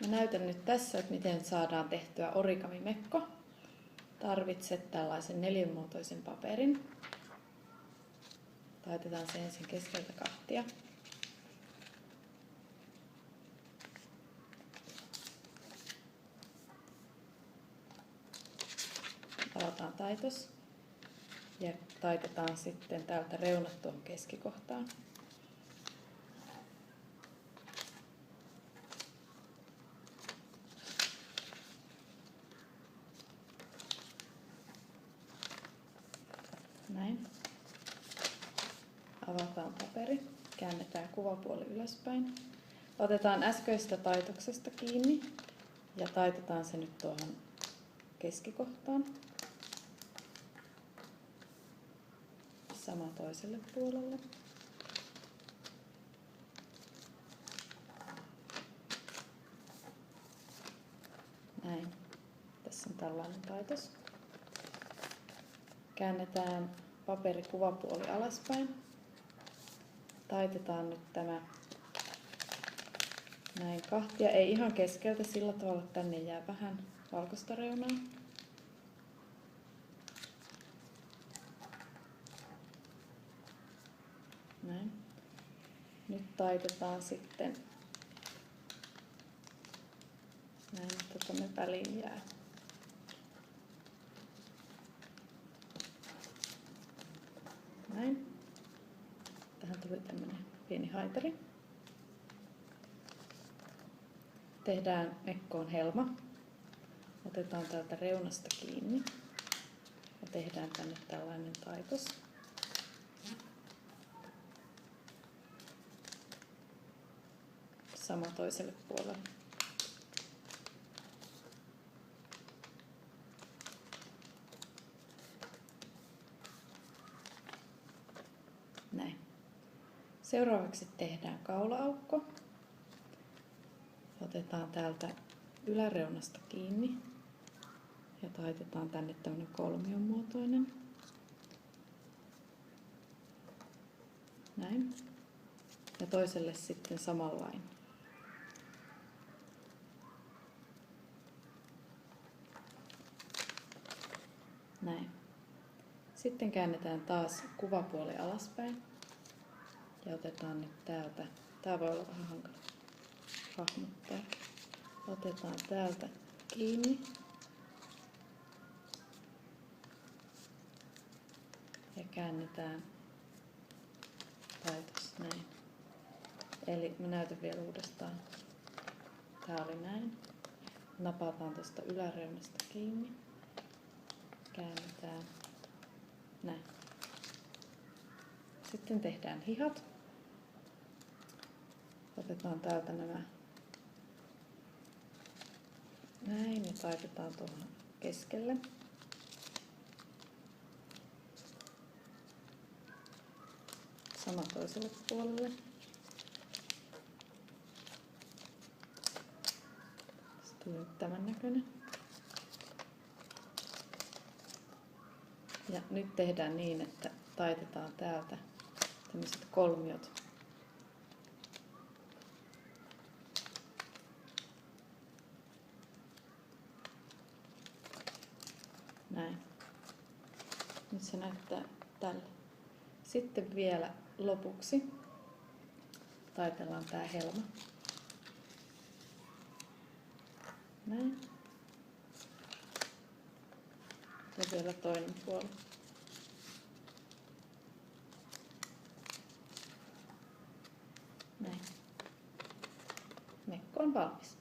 Mä näytän nyt tässä, että miten saadaan tehtyä origami-mekko. Tarvitset tällaisen neliönmuotoisen paperin. Taitetaan se ensin keskeltä kahtia. Avataan taitos ja taitetaan sitten täältä reunat tuohon keskikohtaan. Näin. Avataan paperi, käännetään kuvapuoli ylöspäin. Otetaan äskeistä taitoksesta kiinni ja taitetaan se nyt tuohon keskikohtaan. Sama toiselle puolelle. Näin. Tässä on tällainen taitos. Käännetään paperi kuvapuoli alaspäin. Taitetaan nyt tämä näin kahtia. Ei ihan keskeltä, sillä tavalla, että tänne jää vähän valkoista reunaa. Näin. Nyt taitetaan sitten näin, että tuonne väliin jää. Näin. Tähän tuli tämmönen pieni haitari. Tehdään mekkoon helma. Otetaan täältä reunasta kiinni ja tehdään tänne tällainen taitos. Sama toiselle puolelle. Näin. Seuraavaksi tehdään kaula-aukko. Otetaan täältä yläreunasta kiinni ja taitetaan tänne tämmöinen kolmion muotoinen. Näin. Ja toiselle sitten samanlainen. Näin. Sitten käännetään taas kuvapuoli alaspäin ja otetaan nyt täältä. Tää voi olla vähän hankala hahmottaa. Otetaan täältä kiinni ja käännetään taitos näin. Eli mä näytän vielä uudestaan. Tää oli näin. Napataan tuosta yläreunasta kiinni. Käännetään näin. Sitten tehdään hihat. Otetaan täältä nämä näin ja taitetaan tuohon keskelle. Sama toiselle puolelle. Sitten tuli tämän näköinen. Ja nyt tehdään niin, että taitetaan täältä tämmöiset kolmiot. Näin. Nyt se näyttää tällä. Sitten vielä lopuksi taitellaan tää helma. Näin. Ja vielä toinen puoli. Näin. Mekko on valmis.